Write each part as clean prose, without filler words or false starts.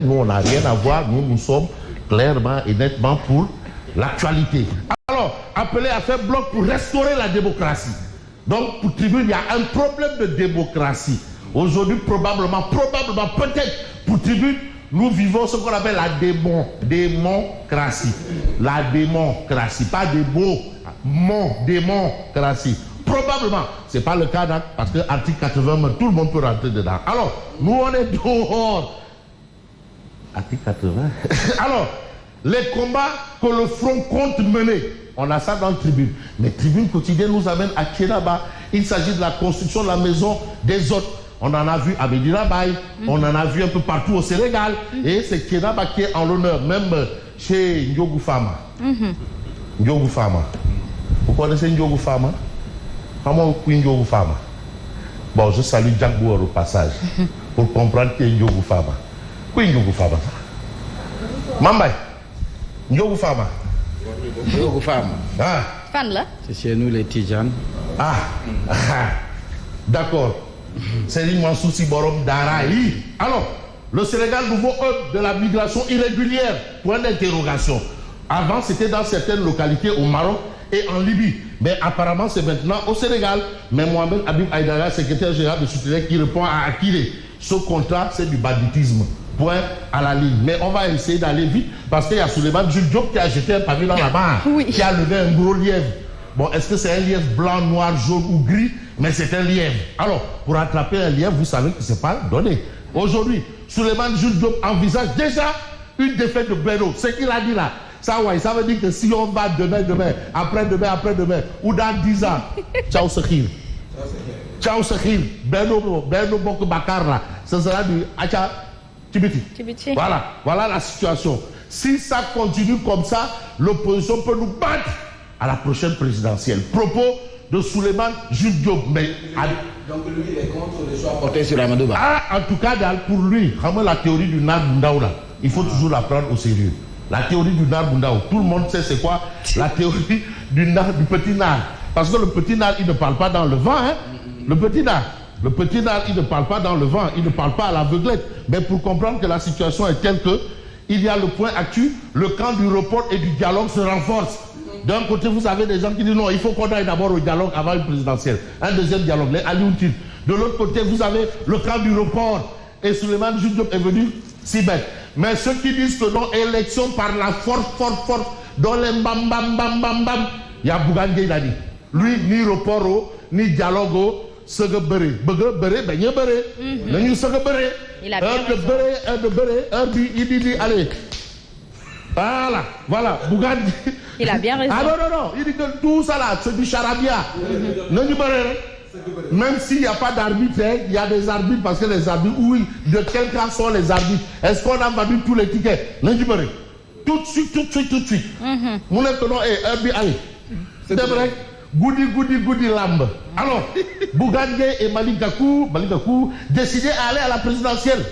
Nous, on n'a rien à voir. Nous sommes clairement et nettement pour l'actualité. Alors, appelé à faire bloc pour restaurer la démocratie. Donc, pour Tribune, il y a un problème de démocratie. Aujourd'hui, probablement, peut-être, pour Tribune, nous vivons ce qu'on appelle la démocratie. La démocratie, pas des mots, démocratie. Probablement, ce n'est pas le cas, parce que article 80, tout le monde peut rentrer dedans. Alors, nous, on est dehors. Article 80. Alors, les combats que le Front compte mener, on a ça dans le Tribune. Mais Tribune quotidienne nous amène à Kénaba. Il s'agit de la construction de la maison des autres. On en a vu à Medina Bay, on en a vu un peu partout au Sénégal. Et c'est Kénaba qui est en l'honneur, même chez Ndiogu Fama. Ndiogu Fama. Vous connaissez Ndiogu Fama? Comment vous Ndiogu Fama? Bon, je salue Jack Bouar au passage, pour comprendre qui est Ndiogu Fama. Qui est Ndiogu Fama? Mambay, Ndiogu Fama. Ndiogu Fama. Ah. Fan là? C'est chez nous les Tijan. Ah. D'accord. C'est Mansour Borom Daraï. Alors, le Sénégal, nouveau hub de la migration irrégulière. Point d'interrogation. Avant, c'était dans certaines localités au Maroc et en Libye. Mais apparemment, c'est maintenant au Sénégal. Mais Mohamed Habib Aïdara, secrétaire général de Soutien, qui répond à Akile. Ce contrat, c'est du banditisme. Point à la ligne. Mais on va essayer d'aller vite parce qu'il y a Souleymane Jules Diop qui a jeté un pavé dans la barre, qui a levé un gros lièvre. Bon, est-ce que c'est un lièvre blanc, noir, jaune ou gris? Mais c'est un lièvre. Alors, pour attraper un lièvre, vous savez que ce n'est pas donné. Aujourd'hui, Souleymane Jules Diop envisage déjà une défaite de Beno. Ce qu'il a dit là, ça, ouais, ça veut dire que si on va demain, après-demain, ou dans 10 ans, ciao Sekhir. Ciao Sekhir. Beno Boko Bakar là, ce sera du Acha Tibiti. Voilà la situation. Si ça continue comme ça, l'opposition peut nous battre à la prochaine présidentielle. Propos de Souleymane Jules Diop. Mais, donc lui, il est contre le choix porté sur Amadou Ba. Ah, en tout cas, pour lui, la théorie du Nar Bundaou, il faut toujours la prendre au sérieux. La théorie du Nar Bundaou, tout le monde sait c'est quoi la théorie du petit Nar. Parce que le petit Nar, il ne parle pas dans le vent. Hein? Le petit Nar, il ne parle pas dans le vent, il ne parle pas à l'aveuglette. Mais pour comprendre que la situation est telle que il y a le point actu, le camp du report et du dialogue se renforce. D'un côté, vous avez des gens qui disent non, il faut qu'on aille d'abord au dialogue avant une présidentielle. Un deuxième dialogue, les Alioutines. De l'autre côté, vous avez le camp du report. Et Souleymane Jules Diop est venu s'y mettre. Mais ceux qui disent que non, élection par la force, dans les bam, il y a Bougane Gueye Dany. Lui, ni report, ni dialogue, ce que béré. Ben y'a béré. Nous ce que béré. Un de béré, il dit, allez. Voilà, Bougane. Il a bien raison. Ah non, il dit que tout ça là, c'est du charabia. Même s'il n'y a pas d'arbitre, il y a des arbitres parce que les arbitres, oui, de quel cas sont les arbitres? Est-ce qu'on a vendu tous les tickets? Tout de suite. Mon étonnement est allez. C'est vrai. Goudi lambe. Alors, Bougane Gueye et Malick Gakou décidaient d'aller à la présidentielle.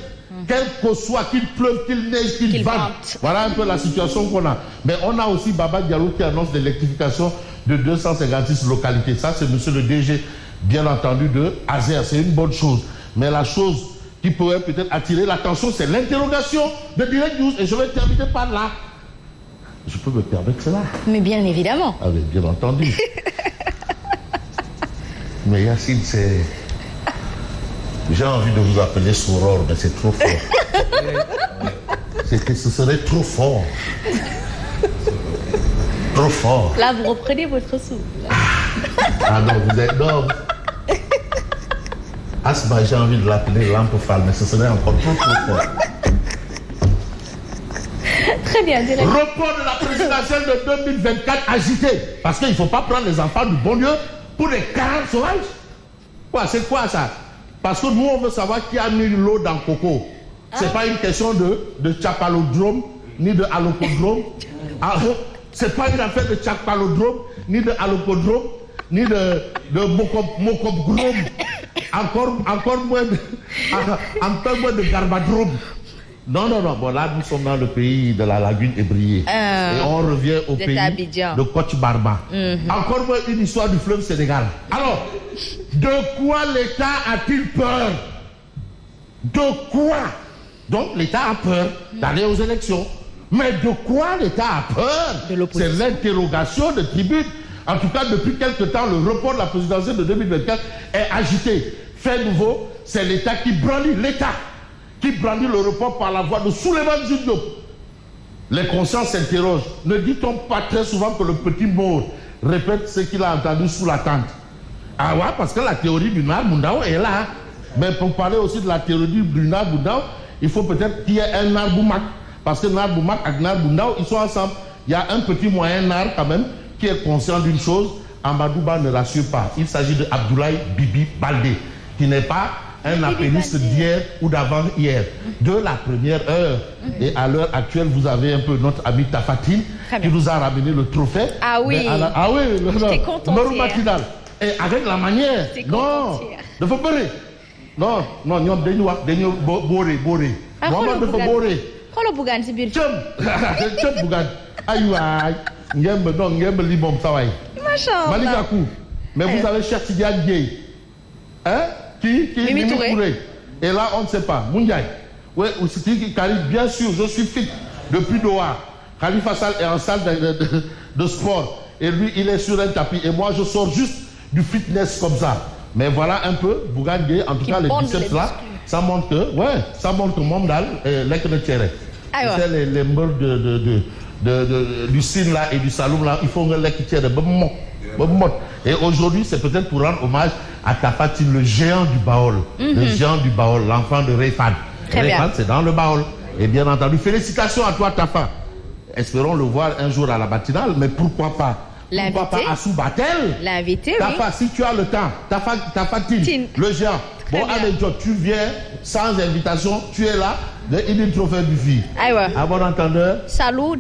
Quel que soit, qu'il pleuve, qu'il neige, qu'il vente. Voilà un peu la situation qu'on a. Mais on a aussi Baba Diallo qui annonce l'électrification de 256 localités. Ça, c'est monsieur le DG, bien entendu, de Azer. C'est une bonne chose. Mais la chose qui pourrait peut-être attirer l'attention, c'est l'interrogation de Direct News. Et je vais terminer par là. Je peux me permettre cela? Mais bien évidemment. Ah, mais bien entendu. Mais Yacine, c'est... J'ai envie de vous appeler Souror, mais c'est trop fort. Ce serait trop fort. Trop fort. Là, vous reprenez votre souffle. Ah non, vous êtes... Non. Asma, j'ai envie de l'appeler lampe fale, mais ce serait encore trop fort. Très bien, direct. Report de la présidentielle de 2024 agité. Parce qu'il ne faut pas prendre les enfants du bon Dieu pour des carennes sauvages. C'est quoi ça? Parce que nous, on veut savoir qui a mis l'eau dans Coco. Ce n'est pas une question de Tchapalodrome, ni de Alopodrome. C'est pas une affaire de Tchapalodrome, ni de Alopodrome, ni de Mokopdrome. Encore moins de Garbadrome. Non. Bon, là, nous sommes dans le pays de la lagune ébriée. Et on revient au pays de Koch Barba. Encore moins une histoire du fleuve Sénégal. Alors, de quoi l'État a-t-il peur? De quoi? Donc l'État a peur d'aller aux élections. Mais de quoi l'État a peur? C'est l'interrogation de tribune. En tout cas, depuis quelque temps, le report de la présidentielle de 2024 est agité. Fait nouveau, c'est l'État qui brandit le report par la voix de Souleymane Jules Diop. Les consciences s'interrogent. Ne dit-on pas très souvent que le petit Maure répète ce qu'il a entendu sous la tente? Ah ouais, parce que la théorie du Nar Bundao est là. Mais pour parler aussi de la théorie du Nar Bundao, il faut peut-être qu'il y ait un Nar Boumak. Parce que Nar Boumak et Nar Bundao, ils sont ensemble. Il y a un petit moyen Nar quand même qui est conscient d'une chose. Amadouba ne rassure pas. Il s'agit de Abdoulaye Bibi Baldé, qui n'est pas un apéniste d'hier ou d'avant-hier, de la première heure. Et à l'heure actuelle, vous avez un peu notre ami Tafatine qui nous a ramené le trophée. Ah oui. Ah oui, j'étais contente hier. Et avec la manière. Non, de faut beurrer. Non, ñoom dañu wax dañu boore. Mohamed dafa boore. Xoolal Bougane ci biir. Cëm Bougane. Ay waay. Ngemb li moom saway. Machallah. Malick Gakou. Mais vous avez Cheikh Tidiane Dièye. Hein? Qui Mimi Touré. Et là, on ne sait pas. Moundiaye. Ouais, c'est qui Karim, bien sûr, je suis fit depuis Doha. Khalifa Sall est en salle de sport. Et lui, il est sur un tapis. Et moi, je sors juste du fitness comme ça. Mais voilà un peu, Bougane Gueye, en tout cas, les biceps là, ça montre que Mondal, lekk na cere. C'est les mœurs du Sine là et du Saloum là, il faut que lekk cere ba mot. Et aujourd'hui, c'est peut-être pour rendre hommage à Tafatine, le géant du Baol. Le géant du Baol, l'enfant de Rayfad. Rayfad, c'est dans le Baol. Et bien entendu, félicitations à toi, Tafa. Espérons le voir un jour à la matinale, mais pourquoi pas? Pourquoi pas Assou Batel? L'invité, oui. Tafa, si tu as le temps, Tafatine, le géant. Bon, allez, tu viens sans invitation, tu es là, le Idil Trophée du Fi. À bon entendeur. Salut.